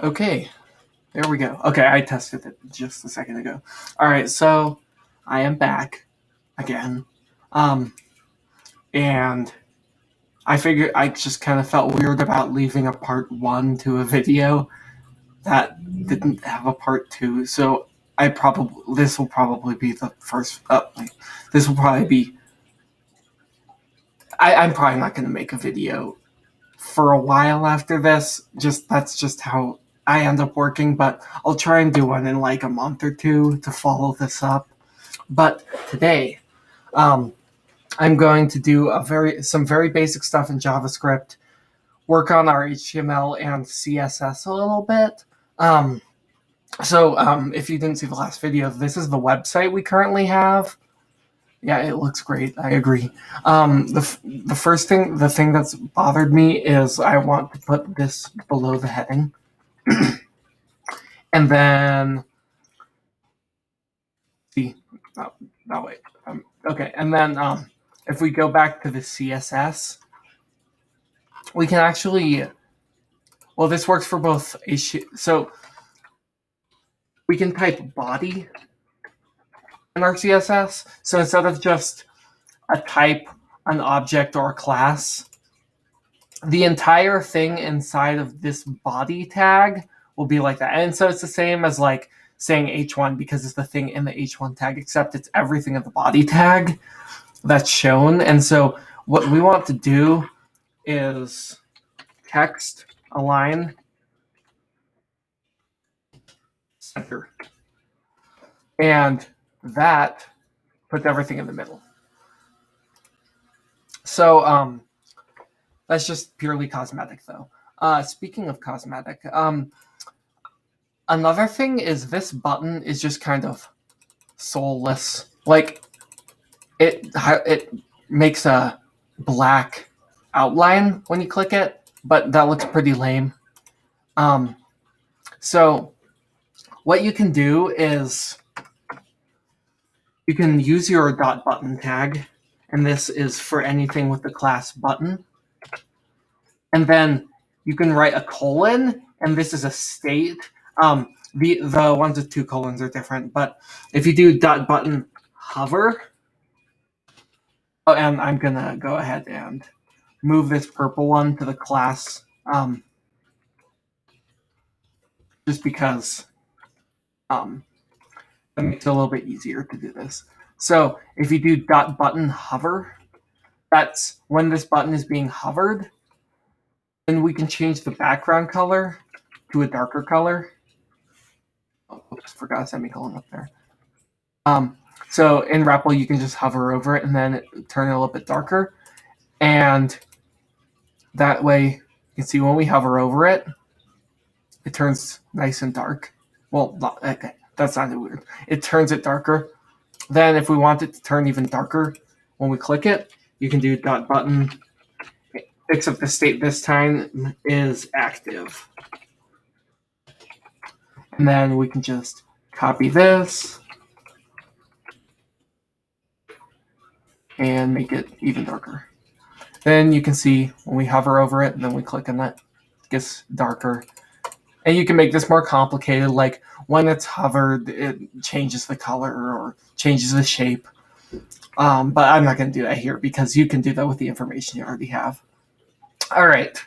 Okay, there we go. Okay, I tested it just a second ago. All right, so I am back again. And I figured I just kind of felt weird about leaving a part 1 to a video that didn't have a part 2. So this will probably be the first this will probably be I'm probably not going to make a video for a while after this. That's just how I end up working, but I'll try and do one in like a month or two to follow this up. But today, I'm going to do some very basic stuff in JavaScript, work on our HTML and CSS a little bit. If you didn't see the last video, this is the website we currently have. Yeah, it looks great. I agree. The thing that's bothered me is I want to put this below the heading, and then see. Oh wait. Okay, and then if we go back to the CSS, we can actually. Well, this works for both so we can type body in our CSS. So instead of just a type, an object, or a class, the entire thing inside of this body tag will be like that. And so it's the same as like saying h1 because it's the thing in the h1 tag, except it's everything in the body tag that's shown. And so what we want to do is text align center. And that puts everything in the middle. So that's just purely cosmetic, though. Speaking of cosmetic, another thing is this button is just kind of soulless. Like, it makes a black outline when you click it, but that looks pretty lame. So what you can do is you can use your dot button tag, and this is for anything with the class button. And then you can write a colon, and this is a state. The ones with 2 colons are different, but if you do dot button hover, and I'm gonna go ahead and move this purple one to the class, just because it makes it a little bit easier to do this. So if you do dot button hover, that's when this button is being hovered. Then we can change the background color to a darker color. Oh, oops, forgot a semicolon up there. So in REPL, you can just hover over it and then turn it a little bit darker. And that way, you can see when we hover over it, it turns nice and dark. Well, okay, that sounded weird. It turns it darker. Then if we want it to turn even darker, when we click it, you can do dot button, except the state this time is active. And then we can just copy this and make it even darker. Then you can see when we hover over it and then we click on it, it gets darker. And you can make this more complicated, like when it's hovered, it changes the color or changes the shape. But I'm not going to do that here because you can do that with the information you already have. All right.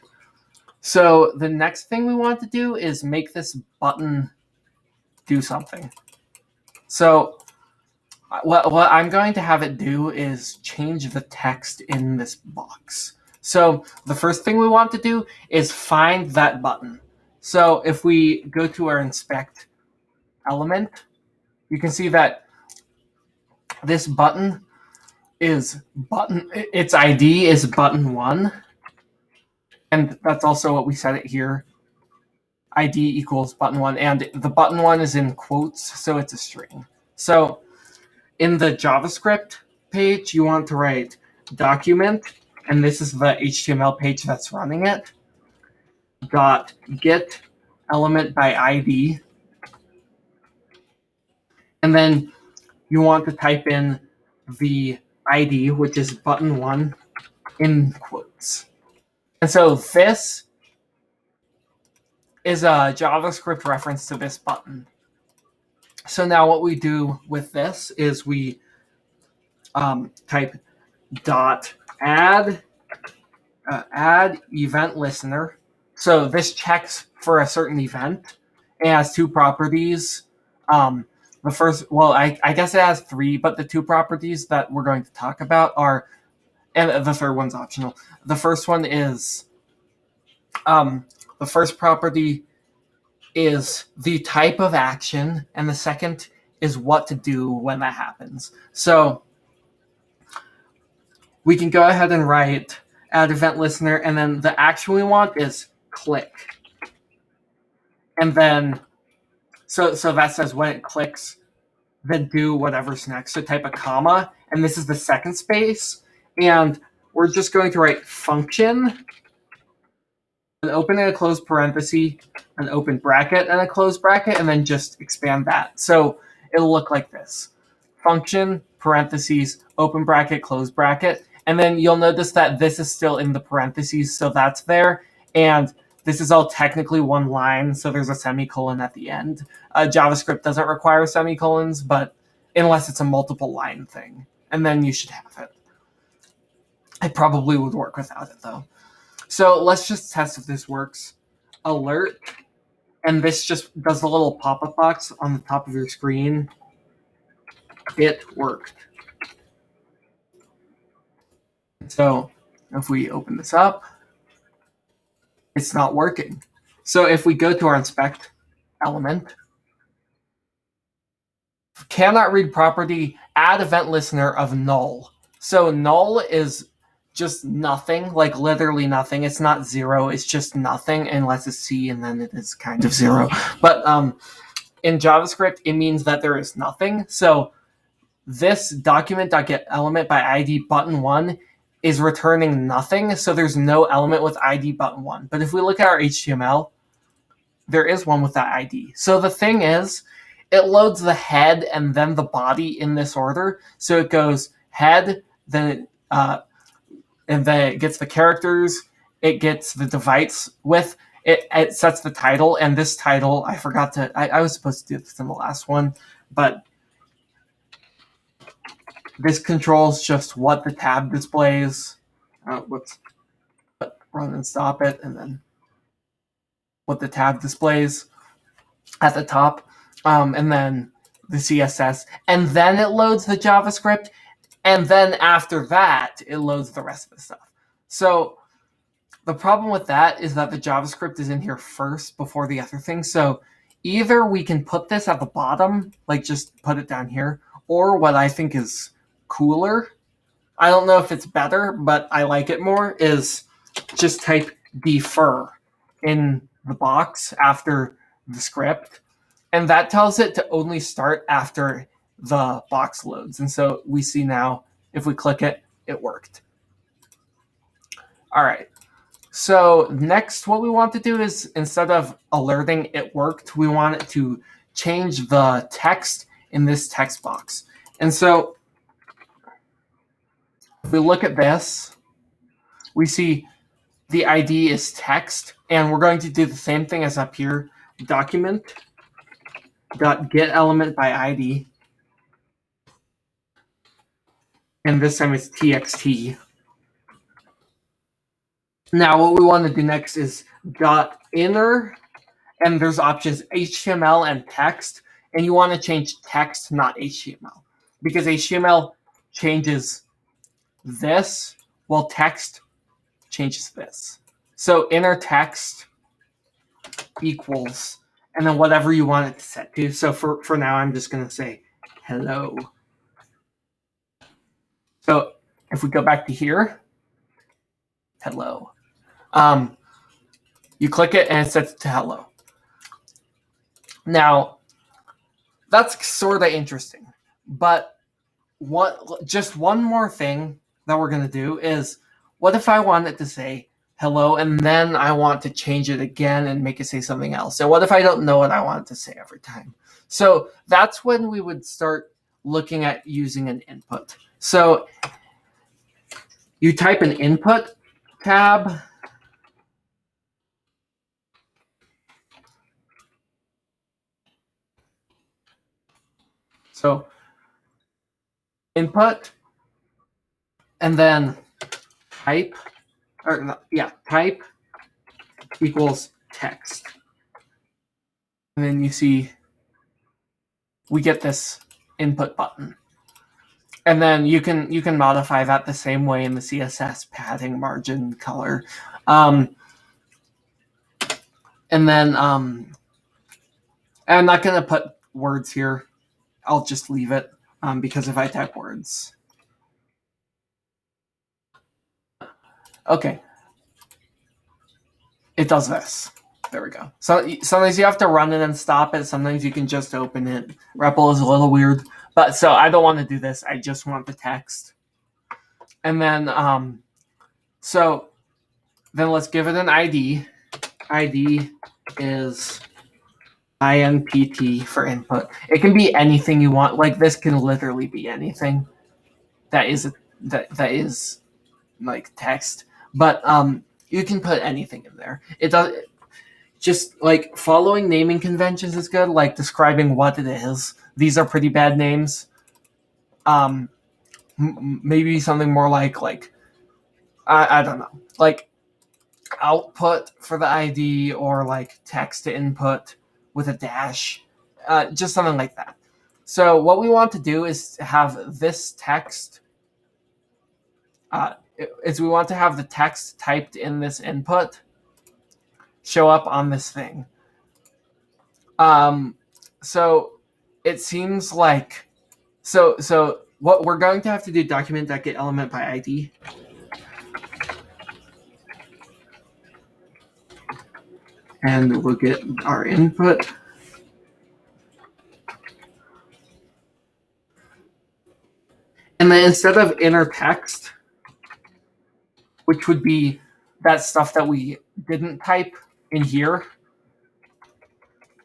So the next thing we want to do is make this button do something. So what I'm going to have it do is change the text in this box. So the first thing we want to do is find that button. So if we go to our inspect element, you can see that this button is its ID is button 1. And that's also what we set it here. ID equals button 1. And the button 1 is in quotes, so it's a string. So in the JavaScript page, you want to write document, and this is the HTML page that's running it, dot get element by ID. And then you want to type in the ID, which is button 1, in quotes. And so this is a JavaScript reference to this button. So now what we do with this is we type dot add event listener. So this checks for a certain event. It has two properties. The first, well, I guess it has three, but the two properties that we're going to talk about are, and the third one's optional. The first one is, the first property is the type of action, and the second is what to do when that happens. So we can go ahead and write add event listener, and then the action we want is click. And then, so that says when it clicks, then do whatever's next. So type a comma, and this is the second space. And we're just going to write function, an open and a closed parenthesis, an open bracket and a closed bracket, and then just expand that. So it'll look like this. Function, parentheses, open bracket, closed bracket. And then you'll notice that this is still in the parentheses, so that's there. And this is all technically one line, so there's a semicolon at the end. JavaScript doesn't require semicolons, but unless it's a multiple line thing, and then you should have it. It probably would work without it, though. So let's just test if this works. Alert, and this just does the little pop-up box on the top of your screen. It worked. So if we open this up, it's not working. So if we go to our inspect element, cannot read property, add event listener of null. So null is just nothing, like literally nothing. It's not zero, it's just nothing unless it's C, and then it is kind of zero. But in JavaScript, it means that there is nothing. So this document.getElement by ID button 1 is returning nothing, so there's no element with ID button 1. But if we look at our HTML, there is one with that ID. So the thing is, it loads the head and then the body in this order. So it goes head, then and then it gets the characters, it gets the device width, it sets the title, and this title, I forgot to, I was supposed to do this in the last one, but this controls just what the tab displays. Whoops. Run and stop it, and then what the tab displays at the top, and then the CSS, and then it loads the JavaScript, and then after that, it loads the rest of the stuff. So the problem with that is that the JavaScript is in here first before the other thing. So either we can put this at the bottom, like just put it down here, or what I think is cooler, I don't know if it's better, but I like it more, is just type defer in the box after the script. And that tells it to only start after the box loads. And so we see now, if we click it, it worked. All right. So next, what we want to do is, instead of alerting it worked, we want it to change the text in this text box. And so if we look at this, we see the ID is text, and we're going to do the same thing as up here, document.getElement by ID. And this time it's txt. Now what we want to do next is .inner, and there's options HTML and text, and you want to change text, not HTML, because HTML changes this, while text changes this. So inner text equals, and then whatever you want it to set to. So for now, I'm just going to say hello. So if we go back to here, hello. You click it and it sets to hello. Now, that's sort of interesting, but just one more thing that we're going to do is, what if I want it to say hello, and then I want to change it again and make it say something else? And what if I don't know what I want it to say every time? So that's when we would start looking at using an input. So you type an input tab, So input, and then type, type equals text. And then you see we get this input button. And then you can modify that the same way in the CSS, padding, margin, color. And then I'm not going to put words here. I'll just leave it because if I type words. Okay. It does this. There we go. So sometimes you have to run it and stop it. Sometimes you can just open it. REPL is a little weird. But so I don't want to do this. I just want the text. And then so then let's give it an ID. ID is INPT for input. It can be anything you want. Like this can literally be anything that is like text. But you can put anything in there. It does just like following naming conventions is good, like describing what it is. These are pretty bad names. Maybe something more like I don't know, like output for the ID, or like text to input with a dash, just something like that. So what we want to do is have this text, we want to have the text typed in this input show up on this thing. So it seems like, so what we're going to have to do, document.get element by ID. And we'll get our input. And then instead of inner text, which would be that stuff that we didn't type in here,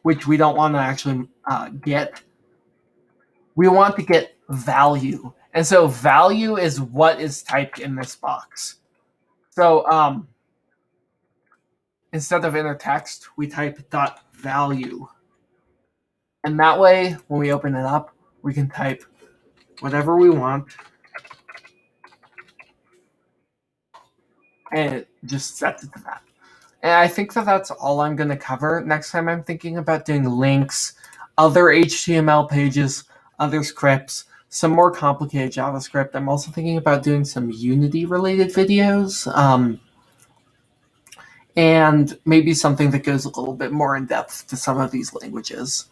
which we don't want to actually get, we want to get value. And so value is what is typed in this box. So instead of inner text, we type .value. And that way, when we open it up, we can type whatever we want. And it just sets it to that. And I think that that's all I'm going to cover. Next time I'm thinking about doing links, other HTML pages, other scripts, some more complicated JavaScript. I'm also thinking about doing some Unity-related videos, and maybe something that goes a little bit more in depth to some of these languages.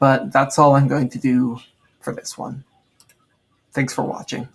But that's all I'm going to do for this one. Thanks for watching.